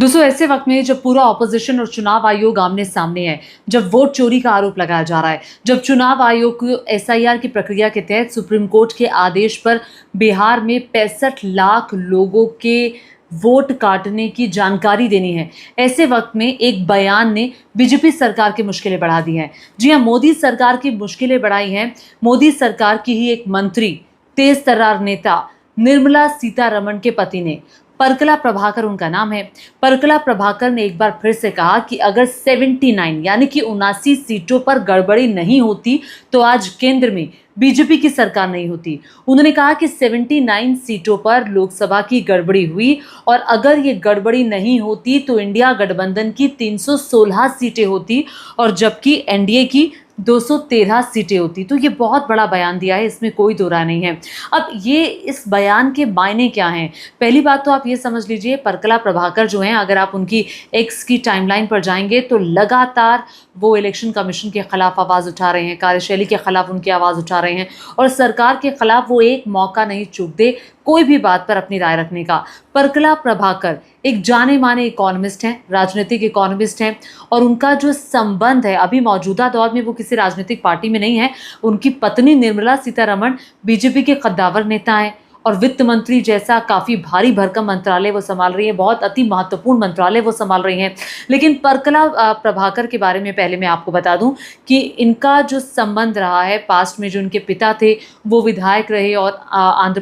दोस्तों, ऐसे वक्त में जब पूरा ऑपोजिशन और चुनाव आयोग आमने सामने है, जब वोट चोरी का आरोप लगाया जा रहा है, जब चुनाव आयोग को एसआईआर की प्रक्रिया के तहत सुप्रीम कोर्ट के आदेश पर बिहार में 65 लाख लोगों के वोट काटने की जानकारी देनी है, ऐसे वक्त में एक बयान ने बीजेपी सरकार की मुश्किलें बढ़ा दी हैं। जी हां, मोदी सरकार की मुश्किलें बढ़ाई हैं मोदी सरकार की ही एक मंत्री, तेज तर्रार नेता निर्मला सीतारमण के पति ने। परकला प्रभाकर उनका नाम है। परकला प्रभाकर ने एक बार फिर से कहा कि अगर 79 यानी कि 79 सीटों पर गड़बड़ी नहीं होती तो आज केंद्र में बीजेपी की सरकार नहीं होती। उन्होंने कहा कि 79 सीटों पर लोकसभा की गड़बड़ी हुई और अगर ये गड़बड़ी नहीं होती तो इंडिया गठबंधन की 316 सीटें होती और जबकि एनडीए की 213 सीटें होती। तो ये बहुत बड़ा बयान दिया है, इसमें कोई दो राय नहीं है। अब ये इस बयान के मायने क्या हैं? पहली बात तो आप ये समझ लीजिए, परकला प्रभाकर जो हैं, अगर आप उनकी एक्स की टाइमलाइन पर जाएंगे तो लगातार वो इलेक्शन कमीशन के खिलाफ आवाज़ उठा रहे हैं, कार्यशैली के खिलाफ उनकी आवाज़ उठा रहे हैं और सरकार के खिलाफ वो एक मौका नहीं चूकते कोई भी बात पर अपनी राय रखने का। परकला प्रभाकर एक जाने माने इकोनॉमिस्ट हैं, राजनीतिक इकोनॉमिस्ट हैं और उनका जो संबंध है अभी मौजूदा दौर में वो किसी राजनीतिक पार्टी में नहीं है। उनकी पत्नी निर्मला सीतारमण बीजेपी के कद्दावर नेता हैं और वित्त मंत्री जैसा काफ़ी भारी भरकम मंत्रालय वो संभाल रही है, बहुत अति महत्वपूर्ण मंत्रालय वो संभाल रही हैं। लेकिन परकला प्रभाकर के बारे में पहले मैं आपको बता दूं कि इनका जो संबंध रहा है, पास्ट में जो इनके पिता थे वो विधायक रहे और आंध्र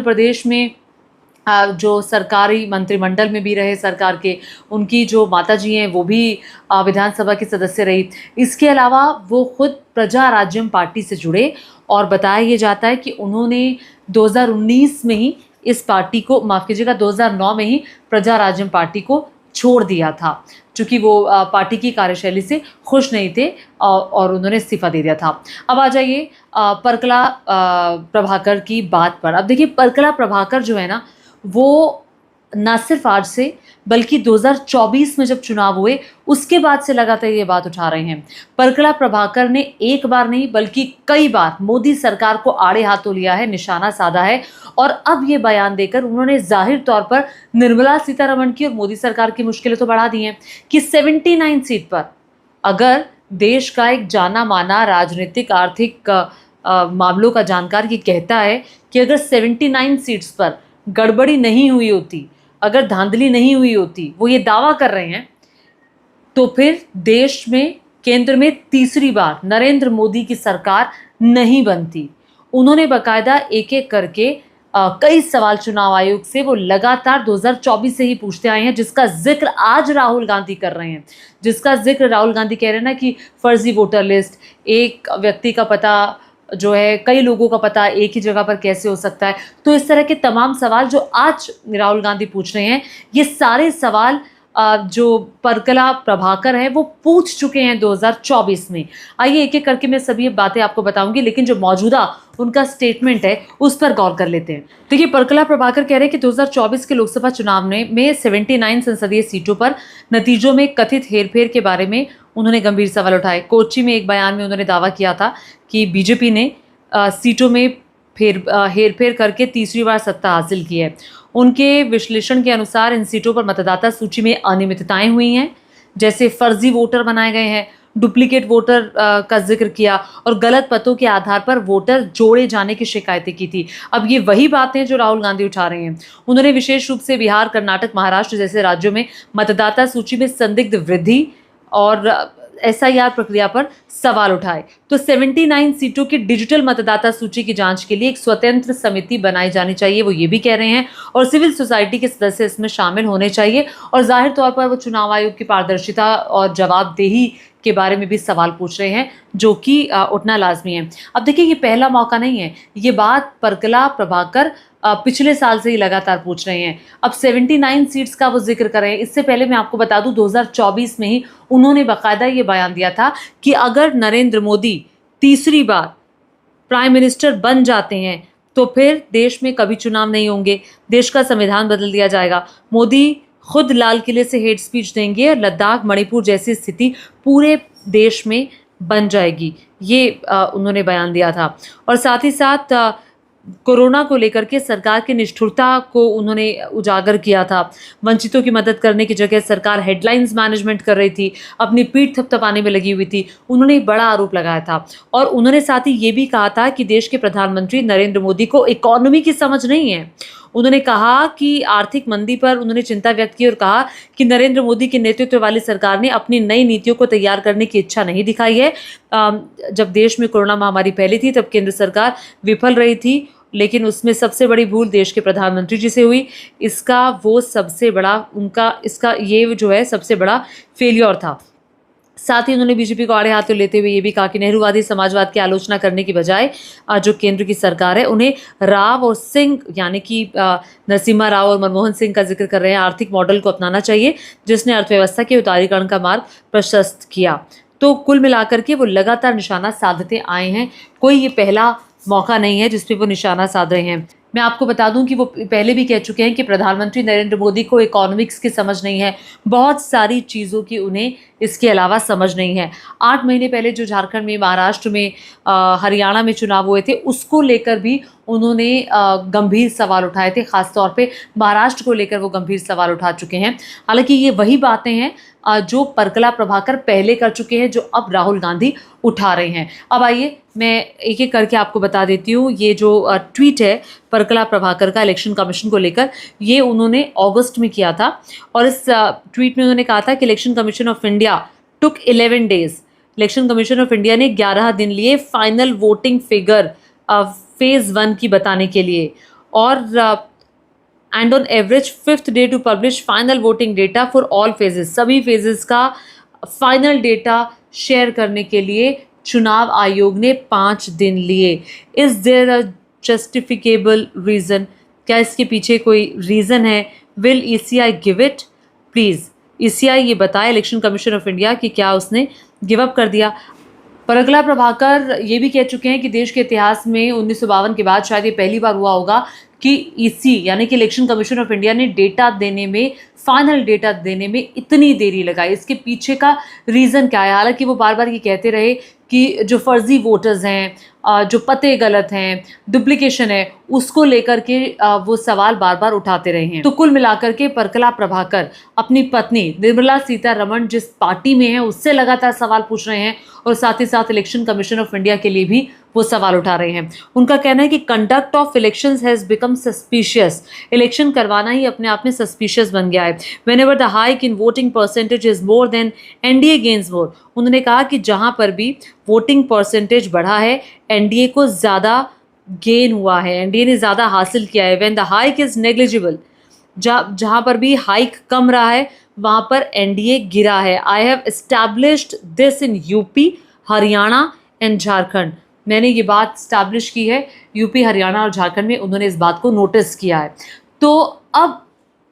प्रदेश में जो सरकारी मंत्रिमंडल में भी रहे सरकार के। उनकी जो माताजी हैं वो भी विधानसभा की सदस्य रही। इसके अलावा वो खुद प्रजा राज्यम पार्टी से जुड़े और बताया ये जाता है कि उन्होंने 2019 में ही इस पार्टी को, माफ़ कीजिएगा, 2009 में ही प्रजा राज्यम पार्टी को छोड़ दिया था, चूँकि वो पार्टी की कार्यशैली से खुश नहीं थे और उन्होंने इस्तीफा दे दिया था। अब आ जाइए परकला प्रभाकर की बात पर। अब देखिए, परकला प्रभाकर जो है ना, वो ना सिर्फ आज से बल्कि 2024 में जब चुनाव हुए उसके बाद से लगातार ये बात उठा रहे हैं। परकला प्रभाकर ने एक बार नहीं बल्कि कई बार मोदी सरकार को आड़े हाथों लिया है, निशाना साधा है और अब ये बयान देकर उन्होंने जाहिर तौर पर निर्मला सीतारमण की और मोदी सरकार की मुश्किलें तो बढ़ा दी हैं कि 79 सीट पर अगर देश का एक जाना माना राजनीतिक आर्थिक मामलों का जानकार ये कहता है कि अगर 79 सीट्स पर गड़बड़ी नहीं हुई होती, अगर धांधली नहीं हुई होती, वो ये दावा कर रहे हैं, तो फिर देश में केंद्र में तीसरी बार नरेंद्र मोदी की सरकार नहीं बनती। उन्होंने बाकायदा एक एक करके कई सवाल चुनाव आयोग से वो लगातार 2024 से ही पूछते आए हैं, जिसका जिक्र आज राहुल गांधी कर रहे हैं। जिसका जिक्र राहुल गांधी कह रहे हैं ना कि फर्जी वोटर लिस्ट, एक व्यक्ति का पता जो है कई लोगों का पता एक ही जगह पर कैसे हो सकता है। तो इस तरह के तमाम सवाल जो आज राहुल गांधी पूछ रहे हैं, ये सारे सवाल जो परकला प्रभाकर है वो पूछ चुके हैं 2024 में। आइए एक एक करके मैं सभी बातें आपको बताऊंगी, लेकिन जो मौजूदा उनका स्टेटमेंट है उस पर गौर कर लेते हैं। देखिए, परकला प्रभाकर कह रहे हैं कि 2024 के लोकसभा चुनाव में 79 संसदीय सीटों पर नतीजों में कथित हेरफेर के बारे में उन्होंने गंभीर सवाल उठाए। कोच्चि में एक बयान में उन्होंने दावा किया था कि बीजेपी ने सीटों में हेरफेर करके तीसरी बार सत्ता हासिल की है। उनके विश्लेषण के अनुसार इन सीटों पर मतदाता सूची में अनियमितताएं हुई हैं, जैसे फर्जी वोटर बनाए गए हैं, डुप्लीकेट वोटर का जिक्र किया और गलत पतों के आधार पर वोटर जोड़े जाने की शिकायतें की थी। अब ये वही बातें जो राहुल गांधी उठा रहे हैं। उन्होंने विशेष रूप से बिहार, कर्नाटक, महाराष्ट्र जैसे राज्यों में मतदाता सूची में संदिग्ध वृद्धि और एसआईआर प्रक्रिया पर सवाल उठाए। तो 79 सीटों की डिजिटल मतदाता सूची की जांच के लिए एक स्वतंत्र समिति बनाई जानी चाहिए, वो ये भी कह रहे हैं, और सिविल सोसाइटी के सदस्य इसमें शामिल होने चाहिए और जाहिर तौर पर वो चुनाव आयोग की पारदर्शिता और जवाबदेही के बारे में भी सवाल पूछ रहे हैं, जो कि उठना लाजमी है। अब देखिए, ये पहला मौका नहीं है, ये बात परकला प्रभाकर पिछले साल से ही लगातार पूछ रहे हैं। अब 79 सीट्स का वो जिक्र कर रहे हैं। इससे पहले मैं आपको बता दूं, 2024 में ही उन्होंने बाकायदा ये बयान दिया था कि अगर नरेंद्र मोदी तीसरी बार प्राइम मिनिस्टर बन जाते हैं तो फिर देश में कभी चुनाव नहीं होंगे, देश का संविधान बदल दिया जाएगा। मोदी खुद लाल किले से हेट स्पीच देंगे और लद्दाख, मणिपुर जैसी स्थिति पूरे देश में बन जाएगी, ये उन्होंने बयान दिया था। और साथ ही साथ कोरोना को लेकर के सरकार की निष्ठुरता को उन्होंने उजागर किया था। वंचितों की मदद करने की जगह सरकार हेडलाइंस मैनेजमेंट कर रही थी, अपनी पीठ थपथपाने में लगी हुई थी। उन्होंने एक बड़ा आरोप लगाया था और उन्होंने साथ ही ये भी कहा था कि देश के प्रधानमंत्री नरेंद्र मोदी को इकोनॉमी की समझ नहीं है। उन्होंने कहा कि आर्थिक मंदी पर उन्होंने चिंता व्यक्त की और कहा कि नरेंद्र मोदी के नेतृत्व वाली सरकार ने अपनी नई नीतियों को तैयार करने की इच्छा नहीं दिखाई है। जब देश में कोरोना महामारी फैली थी तब केंद्र सरकार विफल रही थी, लेकिन उसमें सबसे बड़ी भूल देश के प्रधानमंत्री जी से हुई। इसका वो सबसे बड़ा इसका ये जो है सबसे बड़ा फेलियर था। साथ ही उन्होंने बीजेपी को आड़े हाथों लेते हुए ये भी कहा कि नेहरूवादी समाजवाद की आलोचना करने की बजाय जो केंद्र की सरकार है उन्हें राव और सिंह यानी कि नरसिम्हा राव और मनमोहन सिंह का जिक्र कर रहे हैं आर्थिक मॉडल को अपनाना चाहिए, जिसने अर्थव्यवस्था के उदारीकरण का मार्ग प्रशस्त किया। तो कुल मिलाकर के वो लगातार निशाना साधते आए हैं। कोई ये पहला मौका नहीं है जिस पे वो निशाना साध रहे हैं। मैं आपको बता दूं कि वो पहले भी कह चुके हैं कि प्रधानमंत्री नरेंद्र मोदी को इकोनॉमिक्स की समझ नहीं है, बहुत सारी चीज़ों की उन्हें इसके अलावा समझ नहीं है। 8 महीने पहले जो झारखंड में, महाराष्ट्र में, हरियाणा में चुनाव हुए थे, उसको लेकर भी उन्होंने गंभीर सवाल उठाए थे। ख़ासतौर पे महाराष्ट्र को लेकर वो गंभीर सवाल उठा चुके हैं। हालांकि ये वही बातें हैं जो परकला प्रभाकर पहले कर चुके हैं, जो अब राहुल गांधी उठा रहे हैं। अब आइए मैं एक एक करके आपको बता देती हूँ। ये जो ट्वीट है परकला प्रभाकर का इलेक्शन कमीशन को लेकर, ये उन्होंने अगस्त में किया था और इस ट्वीट में उन्होंने कहा था कि election commission of India took 11 days. Election commission of India ने 11 दिन लिए फाइनल वोटिंग फिगर फेज 1 की बताने के लिए, और and on average 5th day to publish final voting data for all phases. सभी फेजेस का फाइनल डेटा शेयर करने के लिए चुनाव आयोग ने 5 दिन लिए। Is there a justifiable reason? क्या इसके पीछे कोई रीज़न है? Will ECI give it? Please ECI ये बताए इलेक्शन कमीशन ऑफ इंडिया कि क्या उसने गिव अप कर दिया। परगला प्रभाकर ये भी कह चुके हैं कि देश के इतिहास में 1952 के बाद शायद ये पहली बार हुआ होगा कि ईसी यानी कि इलेक्शन कमीशन ऑफ इंडिया ने डेटा देने में, फाइनल डेटा देने में इतनी देरी लगाई। इसके पीछे का रीज़न क्या है? हालांकि वो बार बार ये कहते रहे कि जो फर्जी वोटर्स हैं, जो पते गलत हैं, डुप्लीकेशन है, उसको लेकर के वो सवाल बार बार उठाते रहे हैं। तो कुल मिलाकर के परकला प्रभाकर अपनी पत्नी निर्मला सीतारमण जिस पार्टी में है उससे लगातार सवाल पूछ रहे हैं और साथ ही साथ इलेक्शन कमीशन ऑफ इंडिया के लिए भी वो सवाल उठा रहे हैं। उनका कहना है कि conduct of elections has become suspicious. Election करवाना ही अपने आप में सस्पिशियस बन गया है। Whenever the hike in voting percentage is more than NDA gains more. उन्होंने कहा कि जहां पर भी वोटिंग परसेंटेज बढ़ा है, एनडीए को ज़्यादा गेन हुआ है, एनडीए ने ज़्यादा हासिल किया है। When the hike is negligible, जहाँ पर भी हाइक कम रहा है वहाँ पर एनडीए गिरा है। I have established this in UP, Haryana and Jharkhand. मैंने ये बात स्टैब्लिश की है यूपी, हरियाणा और झारखंड में, उन्होंने इस बात को नोटिस किया है। तो अब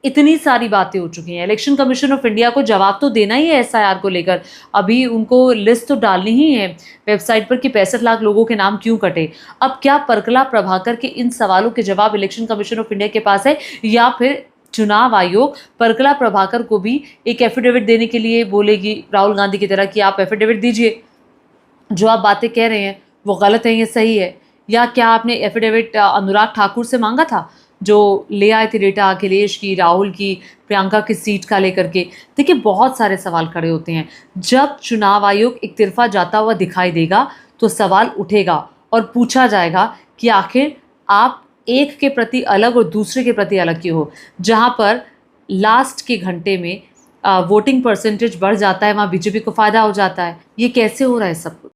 इतनी सारी बातें हो चुकी हैं, इलेक्शन कमीशन ऑफ इंडिया को जवाब तो देना ही है एसआईआर को लेकर। अभी उनको लिस्ट तो डालनी ही है वेबसाइट पर कि 65 लाख लोगों के नाम क्यों कटे। अब क्या परकला प्रभाकर के इन सवालों के जवाब इलेक्शन कमीशन ऑफ इंडिया के पास है, या फिर चुनाव आयोग परकला प्रभाकर को भी एक एफिडेविट देने के लिए बोलेगी राहुल गांधी की तरह कि आप एफिडेविट दीजिए, जो आप बातें कह रहे हैं वो गलत है, ये सही है? या क्या आपने एफिडेविट अनुराग ठाकुर से मांगा था जो ले आए थे डेटा अखिलेश की, राहुल की, प्रियंका की सीट का लेकर के? देखिए बहुत सारे सवाल खड़े होते हैं। जब चुनाव आयोग एक तरफा जाता हुआ दिखाई देगा तो सवाल उठेगा और पूछा जाएगा कि आखिर आप एक के प्रति अलग और दूसरे के प्रति अलग क्यों हो। जहाँ पर लास्ट के घंटे में वोटिंग परसेंटेज बढ़ जाता है वहाँ बीजेपी को फ़ायदा हो जाता है। ये कैसे हो रहा है सब कुछ?